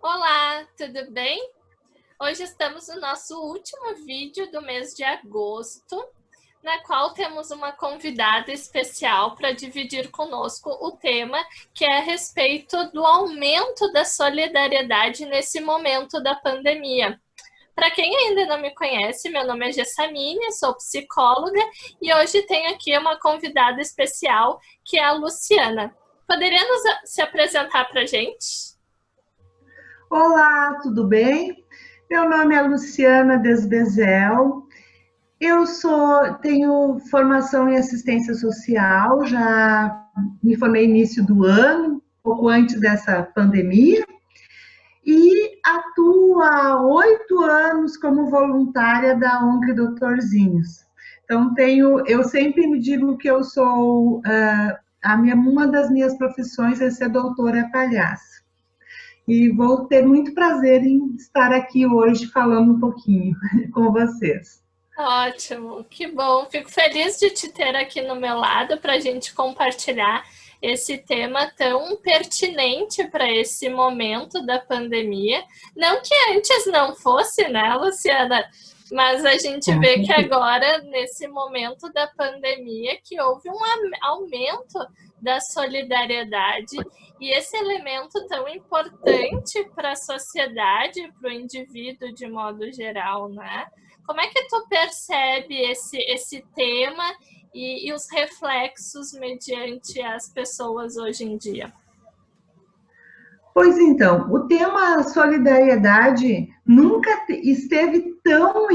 Olá, tudo bem? Hoje estamos no nosso último vídeo do mês de agosto, na qual temos uma convidada especial para dividir conosco o tema que é a respeito do aumento da solidariedade nesse momento da pandemia. Para quem ainda não me conhece, meu nome é Gessamine, sou psicóloga e hoje tenho aqui uma convidada especial que é a Luciana. Poderia se apresentar para a gente? Olá, tudo bem? Meu nome é Luciana Desbezel. Tenho formação em assistência social, já me formei no início do ano, pouco antes dessa pandemia, e atuo há 8 anos como voluntária da ONG Doutorzinhos. Então, eu sempre me digo que eu sou, uma das minhas profissões é ser doutora palhaça. E vou ter muito prazer em estar aqui hoje falando um pouquinho com vocês. Ótimo, que bom. Fico feliz de te ter aqui no meu lado para a gente compartilhar esse tema tão pertinente para esse momento da pandemia. Não que antes não fosse, né, Luciana? Mas a gente Com vê que certeza. agora, nesse momento da pandemia, que houve um aumento da solidariedade e esse elemento tão importante para a sociedade, para o indivíduo de modo geral, né? Como é que tu percebe esse tema e os reflexos mediante as pessoas hoje em dia? Pois então, o tema solidariedade nunca esteve tão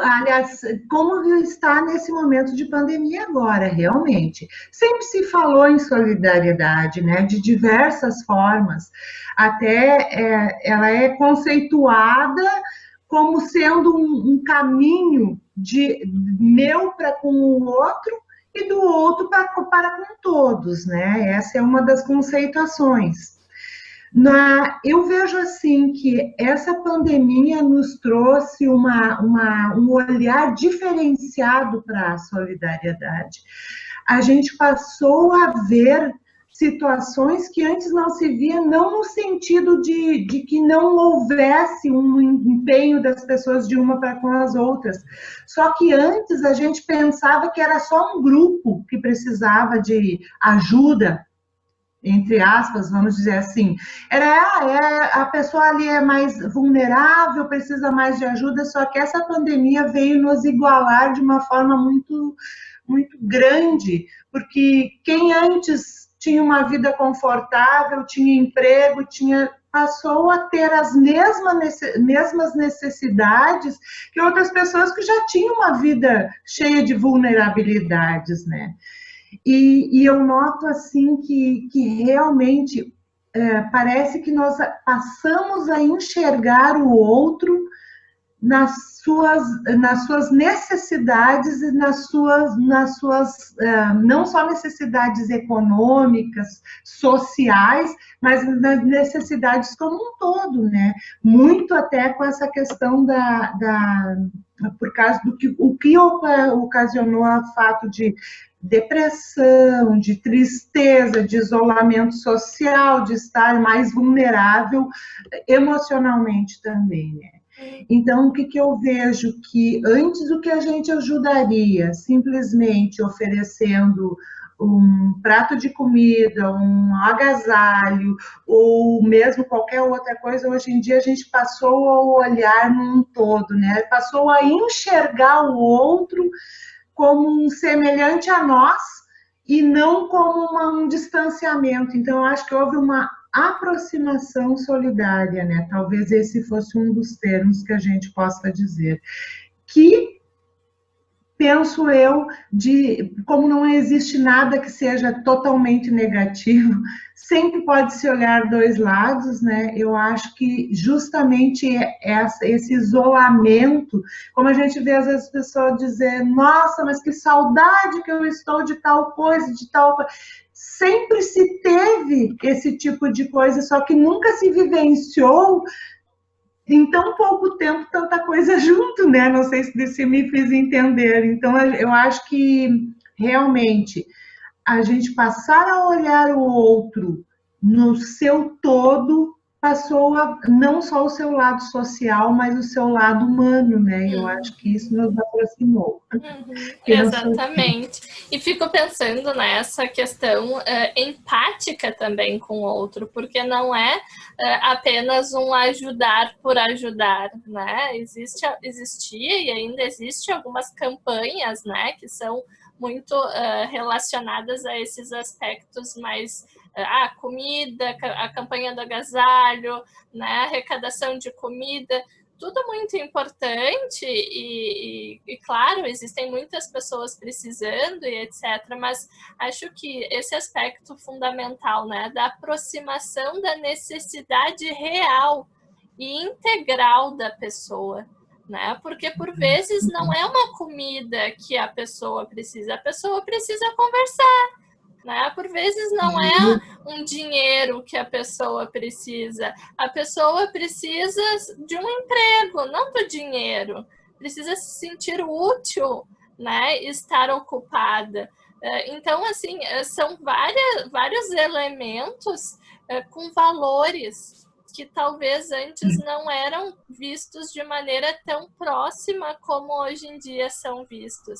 aliás, como está nesse momento de pandemia agora, realmente. Sempre se falou em solidariedade, né, de diversas formas, ela é conceituada como sendo um caminho de meu para com o outro e do outro para com todos, né? Essa é uma das conceituações. Eu vejo assim que essa pandemia nos trouxe um olhar diferenciado para a solidariedade. A gente passou a ver situações que antes não se via, não no sentido de que não houvesse um empenho das pessoas de uma para com as outras. Só que antes a gente pensava que era só um grupo que precisava de ajuda, entre aspas, vamos dizer assim, a pessoa ali é mais vulnerável, precisa mais de ajuda, só que essa pandemia veio nos igualar de uma forma muito, muito grande, porque quem antes tinha uma vida confortável, tinha emprego, passou a ter as mesmas necessidades que outras pessoas que já tinham uma vida cheia de vulnerabilidades, né? E eu noto assim que realmente parece que nós passamos a enxergar o outro nas suas necessidades e nas suas não só necessidades econômicas, sociais, mas nas necessidades como um todo, né? Muito até com essa questão por causa o que ocasionou o fato de depressão, de tristeza, de isolamento social, de estar mais vulnerável emocionalmente também, né? Então, o que eu vejo? Que antes o que a gente ajudaria, simplesmente oferecendo um prato de comida, um agasalho, ou mesmo qualquer outra coisa, hoje em dia a gente passou a olhar num todo, né? Passou a enxergar o outro como um semelhante a nós e não como um distanciamento. Então, eu acho que houve uma aproximação solidária, né? Talvez esse fosse um dos termos que a gente possa dizer. Que penso eu, como não existe nada que seja totalmente negativo, sempre pode se olhar dois lados, né? Eu acho que justamente esse isolamento, como a gente vê às vezes pessoas dizer, nossa, mas que saudade que eu estou de tal coisa, de tal coisa. Sempre se teve esse tipo de coisa, só que nunca se vivenciou em tão pouco tempo tanta coisa junto, né? Não sei se me fiz entender. Então, eu acho que realmente a gente passar a olhar o outro no seu todo passou a não só o seu lado social, mas o seu lado humano, né? Eu acho que isso nos aproximou. Exatamente. E fico pensando nessa questão empática também com o outro, porque não é apenas um ajudar por ajudar, né? Existia e ainda existe algumas campanhas, né, que são muito relacionadas a esses aspectos mais comida, a campanha do agasalho, né, arrecadação de comida, tudo muito importante e claro, existem muitas pessoas precisando e etc, mas acho que esse aspecto fundamental, né, da aproximação da necessidade real e integral da pessoa, né, porque por vezes não é uma comida que a pessoa precisa conversar, né? Por vezes não é um dinheiro que a pessoa precisa. A pessoa precisa de um emprego, não do dinheiro. Precisa se sentir útil, né? Estar ocupada. Então, assim, são vários elementos com valores que talvez antes não eram vistos de maneira tão próxima como hoje em dia são vistos.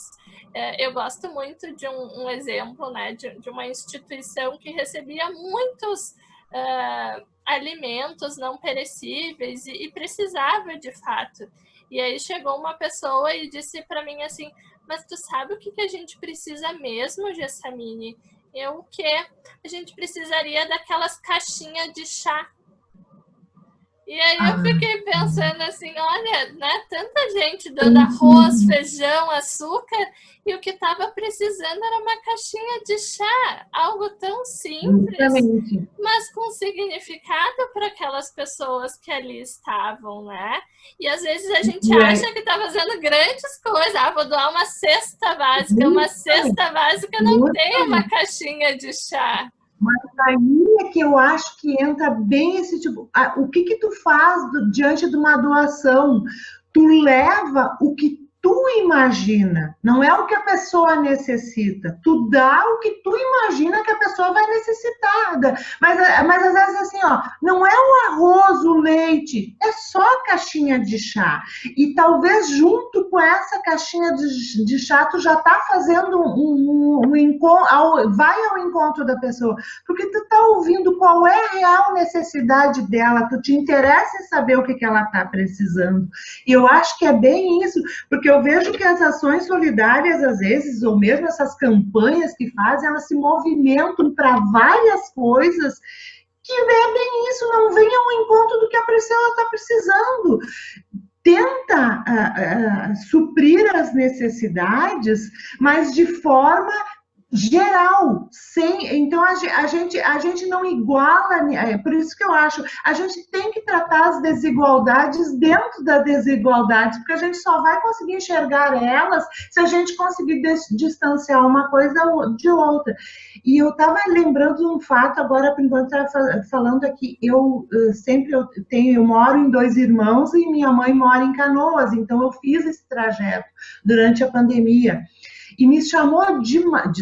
Eu gosto muito de um exemplo, né, de uma instituição que recebia muitos alimentos não perecíveis e precisava de fato. E aí chegou uma pessoa e disse para mim assim, mas tu sabe o que a gente precisa mesmo, Gessamine? O quê? A gente precisaria daquelas caixinhas de chá. E aí eu fiquei pensando assim, olha, né, tanta gente dando arroz, feijão, açúcar, e o que estava precisando era uma caixinha de chá, algo tão simples, mas com significado para aquelas pessoas que ali estavam, né? E às vezes a gente acha que está fazendo grandes coisas, vou doar uma cesta básica não tem uma caixinha de chá. Mas aí é que eu acho que entra bem esse tipo... O que tu faz diante de uma doação? Tu leva o que tu imagina, não é o que a pessoa necessita. Tu dá o que tu imagina que a pessoa vai necessitar. Mas às vezes assim, não é o arroz, o leite, é só a caixinha de chá. E talvez junto com essa caixinha de chá, tu já tá fazendo um encontro, vai ao encontro da pessoa, porque tu tá ouvindo qual é a real necessidade dela, tu te interessa em saber o que ela tá precisando. E eu acho que é bem isso, porque eu vejo que as ações solidárias, às vezes, ou mesmo essas campanhas que fazem, elas se movimentam para várias coisas que é bem isso, não vem ao encontro do que a pessoa está precisando. Tenta suprir as necessidades, mas de forma geral, então a gente não iguala, por isso que eu acho, a gente tem que tratar as desigualdades dentro da desigualdade, porque a gente só vai conseguir enxergar elas se a gente conseguir distanciar uma coisa de outra. E eu estava lembrando de um fato agora, enquanto estava falando aqui, eu moro em 2 irmãos e minha mãe mora em Canoas, então eu fiz esse trajeto durante a pandemia. E me chamou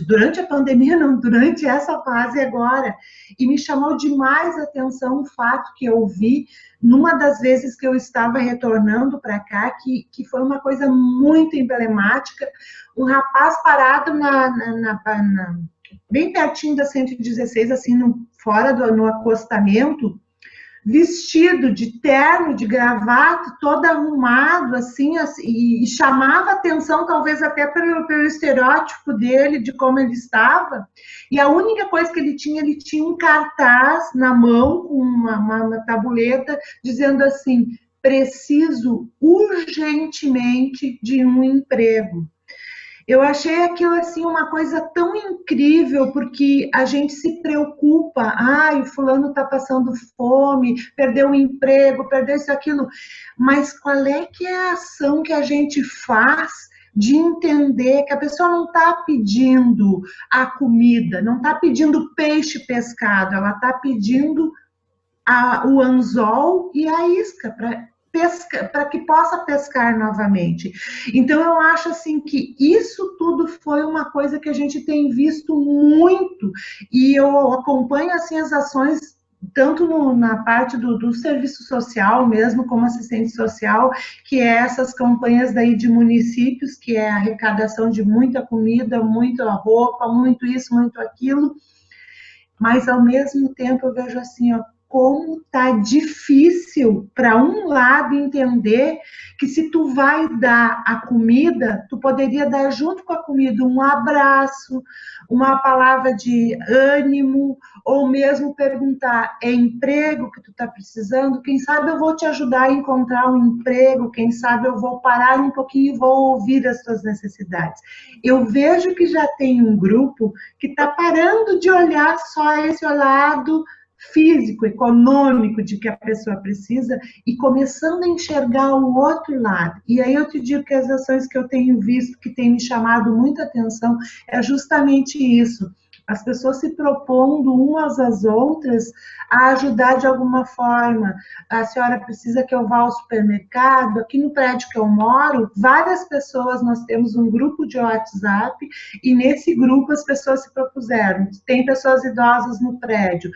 durante a pandemia, não, durante essa fase agora, e me chamou demais a atenção o fato que eu vi numa das vezes que eu estava retornando para cá, que foi uma coisa muito emblemática, um rapaz parado bem pertinho da 116, assim, fora no acostamento, vestido de terno, de gravata, todo arrumado, assim, e chamava atenção, talvez até pelo estereótipo dele, de como ele estava, e a única coisa que ele tinha um cartaz na mão, com uma tabuleta, dizendo assim, preciso urgentemente de um emprego. Eu achei aquilo assim uma coisa tão incrível, porque a gente se preocupa, o fulano está passando fome, perdeu o emprego, perdeu isso, aquilo, mas qual é que é a ação que a gente faz de entender que a pessoa não está pedindo a comida, não está pedindo peixe pescado, ela está pedindo o anzol e a isca para que possa pescar novamente. Então, eu acho assim que isso tudo foi uma coisa que a gente tem visto muito, e eu acompanho assim as ações tanto na parte do serviço social mesmo, como assistente social, que é essas campanhas daí de municípios, que é a arrecadação de muita comida, muita roupa, muito isso, muito aquilo, mas ao mesmo tempo eu vejo assim, ó, como tá difícil para um lado entender que se tu vai dar a comida, tu poderia dar junto com a comida um abraço, uma palavra de ânimo, ou mesmo perguntar, é emprego que tu tá precisando? Quem sabe eu vou te ajudar a encontrar um emprego, quem sabe eu vou parar um pouquinho e vou ouvir as tuas necessidades. Eu vejo que já tem um grupo que está parando de olhar só esse lado físico, econômico de que a pessoa precisa e começando a enxergar o outro lado. E aí eu te digo que as ações que eu tenho visto, que tem me chamado muita atenção, é justamente isso. As pessoas se propondo umas às outras a ajudar de alguma forma. A senhora precisa que eu vá ao supermercado? Aqui no prédio que eu moro, várias pessoas, nós temos um grupo de WhatsApp e nesse grupo as pessoas se propuseram. Tem pessoas idosas no prédio,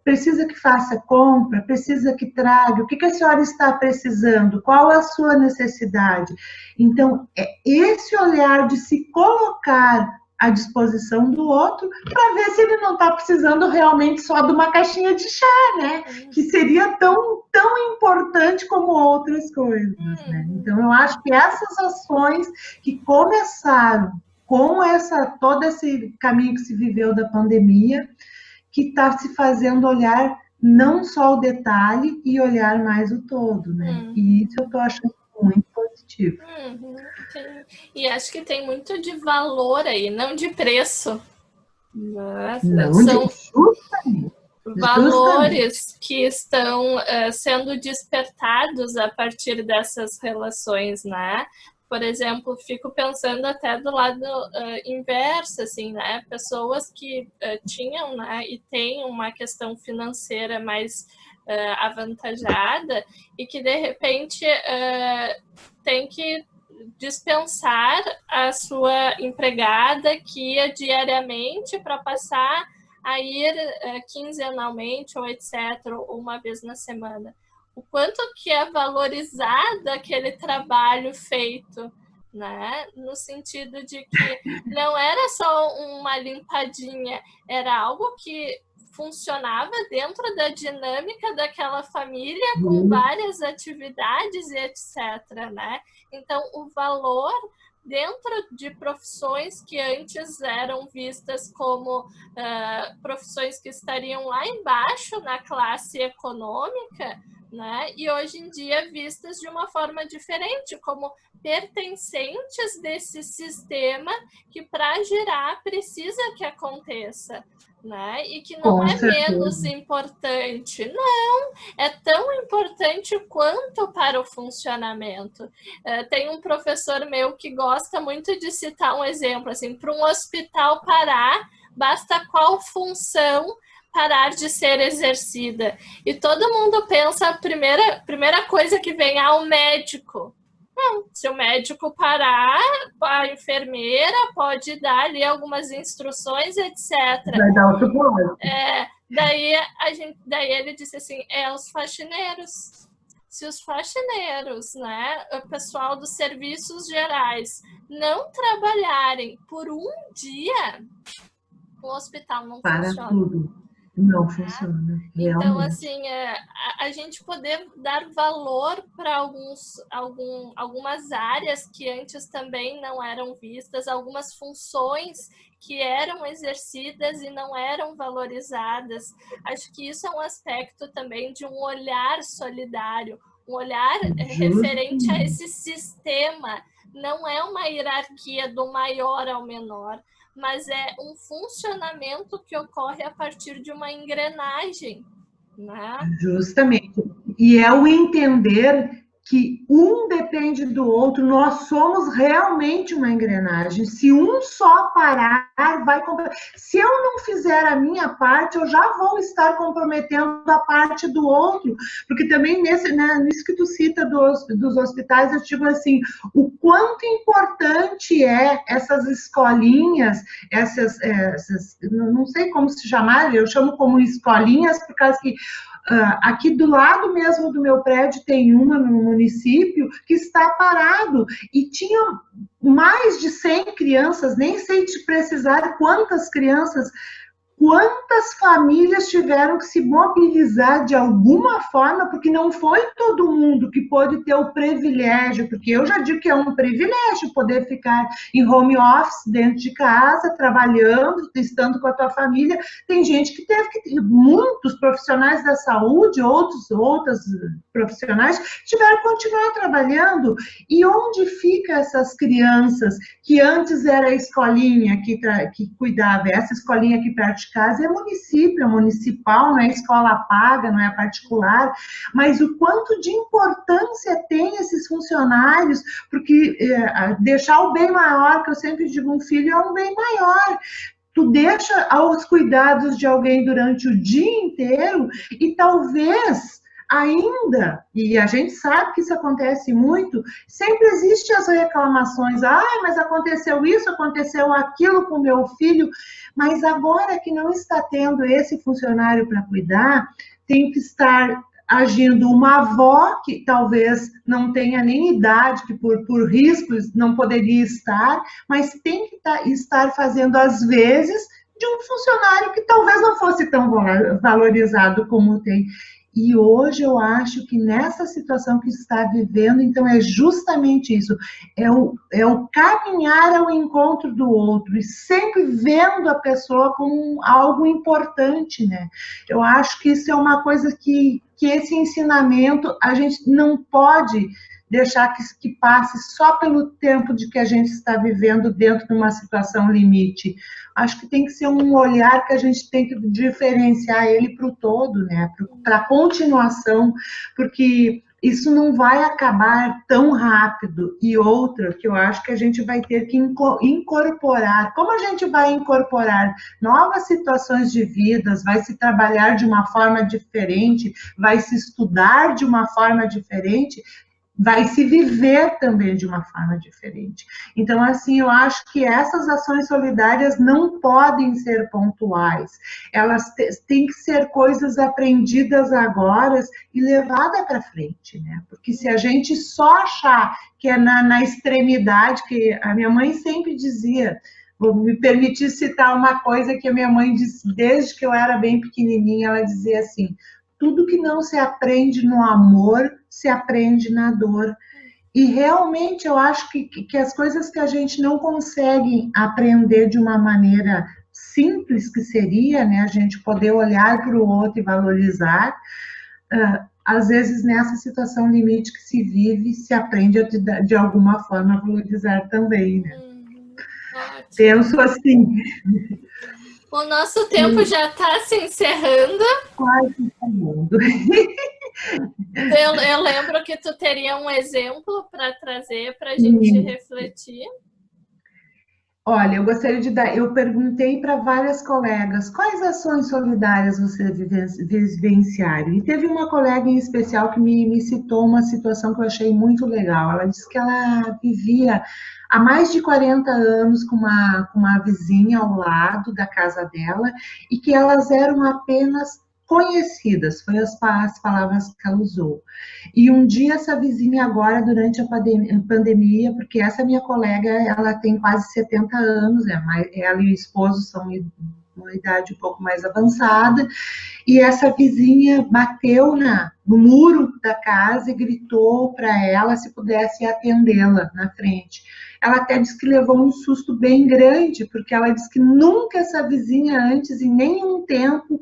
precisa que faça compra, precisa que traga, o que a senhora está precisando, qual a sua necessidade. Então, é esse olhar de se colocar à disposição do outro para ver se ele não está precisando realmente só de uma caixinha de chá, né? Que seria tão importante como outras coisas, né? Então, eu acho que essas ações que começaram com todo esse caminho que se viveu da pandemia, que está se fazendo olhar não só o detalhe e olhar mais o todo, né? E isso eu estou achando muito positivo. E acho que tem muito de valor aí, não de preço. Não, são valores que estão sendo despertados a partir dessas relações, né? Por exemplo, fico pensando até do lado inverso, assim, né? Pessoas que tinham, né, e têm uma questão financeira mais avantajada e que, de repente, tem que dispensar a sua empregada que ia diariamente para passar a ir quinzenalmente ou etc., uma vez na semana. O quanto que é valorizado aquele trabalho feito, né? No sentido de que não era só uma limpadinha, era algo que funcionava dentro da dinâmica daquela família, com várias atividades e etc., né? Então, o valor dentro de profissões que antes eram vistas como profissões que estariam lá embaixo na classe econômica, né? E hoje em dia vistas de uma forma diferente, como pertencentes desse sistema que para girar precisa que aconteça, né? E que não é menos importante, não, é tão importante quanto para o funcionamento. Tem um professor meu que gosta muito de citar um exemplo, assim, para um hospital parar, basta qual função parar de ser exercida. E todo mundo pensa, a primeira coisa que vem, o médico. Não, se o médico parar, a enfermeira pode dar ali algumas instruções, etc. Vai dar outro ponto. Daí ele disse assim, os faxineiros. Se os faxineiros, né, o pessoal dos serviços gerais, não trabalharem por um dia, o hospital não funciona. Tudo. Não funciona. Realmente. Então, assim, a gente poder dar valor para algumas áreas que antes também não eram vistas, algumas funções que eram exercidas e não eram valorizadas. Acho que isso é um aspecto também de um olhar solidário, um olhar referente a esse sistema. Não é uma hierarquia do maior ao menor, mas é um funcionamento que ocorre a partir de uma engrenagem, né? Justamente. E é o entender que um depende do outro, nós somos realmente uma engrenagem. Se um só parar, vai comprometer. Se eu não fizer a minha parte, eu já vou estar comprometendo a parte do outro, porque também nisso que tu cita dos hospitais, eu digo assim, o quanto importante é essas escolinhas, essas não sei como se chamar, eu chamo como escolinhas, por causa que aqui do lado mesmo do meu prédio tem uma no município que está parado e tinha mais de 100 crianças, nem sei te precisar quantas crianças, quantas famílias tiveram que se mobilizar de alguma forma, porque não foi todo mundo que pôde ter o privilégio, porque eu já digo que é um privilégio poder ficar em home office, dentro de casa, trabalhando, estando com a tua família. Tem gente que teve que, muitos profissionais da saúde, outros profissionais, tiveram que continuar trabalhando. E onde ficam essas crianças que antes era a escolinha que cuidava, essa escolinha aqui perto de casa é município, é municipal, não é escola paga, não é particular, mas o quanto de importância tem esses funcionários, porque deixar o bem maior, que eu sempre digo, um filho é um bem maior. Tu deixa aos cuidados de alguém durante o dia inteiro e talvez ainda, e a gente sabe que isso acontece muito, sempre existem as reclamações, mas aconteceu isso, aconteceu aquilo com meu filho, mas agora que não está tendo esse funcionário para cuidar, tem que estar agindo uma avó, que talvez não tenha nem idade, que por riscos não poderia estar, mas tem que estar fazendo, às vezes, de um funcionário que talvez não fosse tão valorizado como tem. E hoje eu acho que nessa situação que está vivendo, então é justamente isso, é o caminhar ao encontro do outro e sempre vendo a pessoa como algo importante, né? Eu acho que isso é uma coisa que esse ensinamento a gente não pode deixar que passe só pelo tempo de que a gente está vivendo dentro de uma situação limite. Acho que tem que ser um olhar que a gente tem que diferenciar ele para o todo, né? Para a continuação, porque isso não vai acabar tão rápido. E outra que eu acho que a gente vai ter que incorporar. Como a gente vai incorporar novas situações de vidas, vai se trabalhar de uma forma diferente, vai se estudar de uma forma diferente, vai se viver também de uma forma diferente. Então, assim, eu acho que essas ações solidárias não podem ser pontuais. Elas têm que ser coisas aprendidas agora e levadas para frente, né? Porque se a gente só achar que é na extremidade, que a minha mãe sempre dizia, vou me permitir citar uma coisa que a minha mãe disse desde que eu era bem pequenininha, ela dizia assim, tudo que não se aprende no amor, se aprende na dor. E realmente eu acho que as coisas que a gente não consegue aprender de uma maneira simples, que seria, né, a gente poder olhar para o outro e valorizar, às vezes nessa situação limite que se vive, se aprende de alguma forma a valorizar também, né? Penso assim. O nosso tempo já está se encerrando. Quase encerrando. Eu lembro que tu teria um exemplo para trazer para a gente refletir. Olha, eu gostaria de dar. Eu perguntei para várias colegas quais ações solidárias você vivenciaram. E teve uma colega em especial que me citou uma situação que eu achei muito legal. Ela disse que ela vivia há mais de 40 anos com uma vizinha ao lado da casa dela e que elas eram apenas conhecidas, foi as palavras que ela usou. E um dia essa vizinha agora, durante a pandemia, porque essa minha colega, ela tem quase 70 anos, ela e o esposo são uma idade um pouco mais avançada, e essa vizinha bateu no muro da casa e gritou para ela se pudesse atendê-la na frente. Ela até disse que levou um susto bem grande, porque ela disse que nunca essa vizinha antes, em nenhum tempo,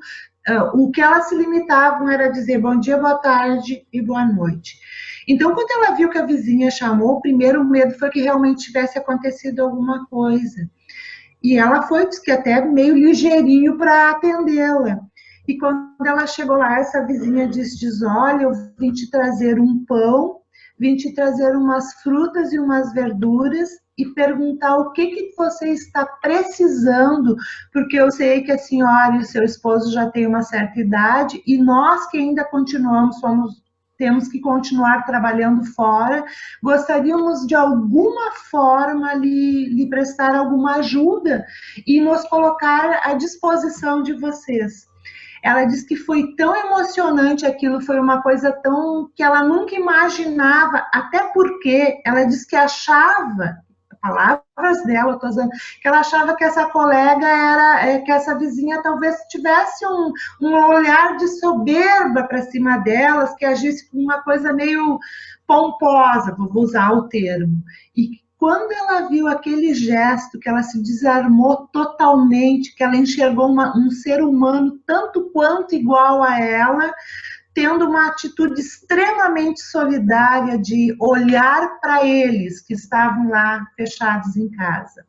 o que elas se limitavam era dizer bom dia, boa tarde e boa noite. Então, quando ela viu que a vizinha chamou, o primeiro medo foi que realmente tivesse acontecido alguma coisa. E ela foi, disse que até meio ligeirinho para atendê-la. E quando ela chegou lá, essa vizinha diz, olha, eu vim te trazer um pão, vim te trazer umas frutas e umas verduras e perguntar o que você está precisando, porque eu sei que a senhora e o seu esposo já têm uma certa idade e nós que ainda continuamos, temos que continuar trabalhando fora, gostaríamos de alguma forma lhe prestar alguma ajuda e nos colocar à disposição de vocês. Ela disse que foi tão emocionante aquilo, foi uma coisa tão que ela nunca imaginava, até porque ela disse que achava, palavras dela, estou dizendo, que ela achava que essa colega que essa vizinha talvez tivesse um olhar de soberba para cima delas, que agisse com uma coisa meio pomposa, vou usar o termo. E quando ela viu aquele gesto, que ela se desarmou totalmente, que ela enxergou um ser humano tanto quanto igual a ela, tendo uma atitude extremamente solidária de olhar para eles que estavam lá fechados em casa.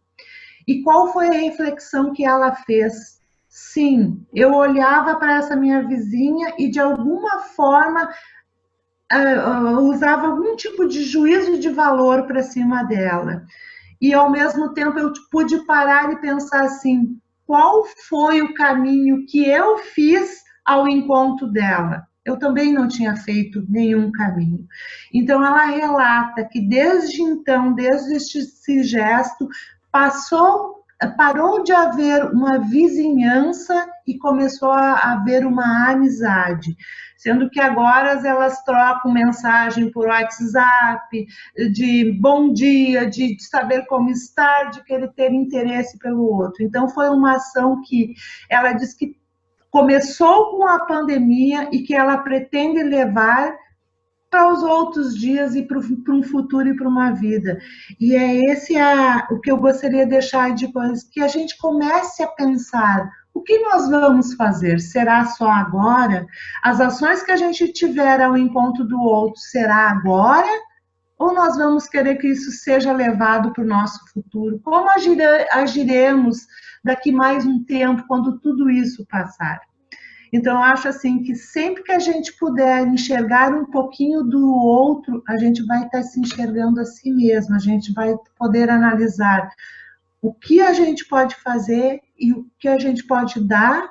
E qual foi a reflexão que ela fez? Sim, eu olhava para essa minha vizinha e de alguma forma usava algum tipo de juízo de valor para cima dela. E ao mesmo tempo eu pude parar e pensar assim, qual foi o caminho que eu fiz ao encontro dela? Eu também não tinha feito nenhum caminho. Então ela relata que desde então, desde esse gesto, parou de haver uma vizinhança e começou a haver uma amizade, sendo que agora elas trocam mensagem por WhatsApp, de bom dia, de saber como estar, de querer ter interesse pelo outro. Então foi uma ação que ela diz que começou com a pandemia e que ela pretende levar para os outros dias e para um futuro e para uma vida. E é esse o que eu gostaria de deixar depois, que a gente comece a pensar o que nós vamos fazer? Será só agora? As ações que a gente tiver ao encontro do outro, será agora? Ou nós vamos querer que isso seja levado para o nosso futuro? Como agiremos daqui mais um tempo, quando tudo isso passar? Então, eu acho assim que sempre que a gente puder enxergar um pouquinho do outro, a gente vai estar se enxergando a si mesmo, a gente vai poder analisar o que a gente pode fazer e o que a gente pode dar,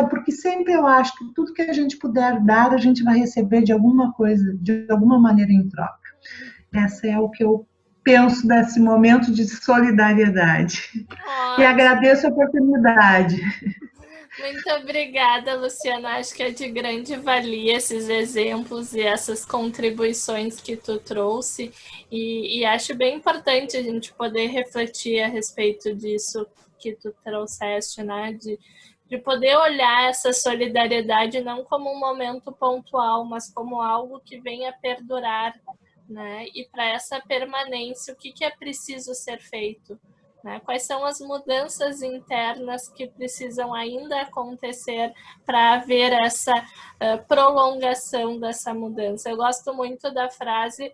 porque sempre eu acho que tudo que a gente puder dar, a gente vai receber de alguma coisa, de alguma maneira em troca. Essa é o que eu penso nesse momento de solidariedade. E agradeço a oportunidade. Muito obrigada, Luciana. Acho que é de grande valia esses exemplos e essas contribuições que tu trouxe. E acho bem importante a gente poder refletir a respeito disso que tu trouxeste, né? De poder olhar essa solidariedade não como um momento pontual, mas como algo que venha perdurar, né? E para essa permanência, o que é preciso ser feito? Né? Quais são as mudanças internas que precisam ainda acontecer para haver essa prolongação dessa mudança? Eu gosto muito da frase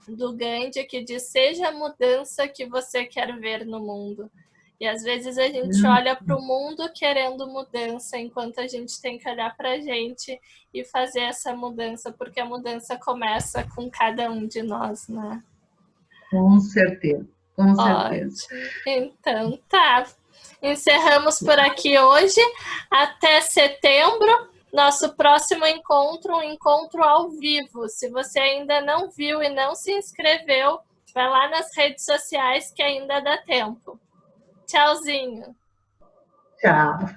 do Gandhi que diz: seja a mudança que você quer ver no mundo. E às vezes a gente olha para o mundo querendo mudança, enquanto a gente tem que olhar para a gente e fazer essa mudança, porque a mudança começa com cada um de nós, né? Com certeza. Com certeza. Ótimo. Então, tá. Encerramos por aqui hoje. Até setembro, nosso próximo encontro, um encontro ao vivo. Se você ainda não viu e não se inscreveu, vai lá nas redes sociais que ainda dá tempo. Tchauzinho. Tchau.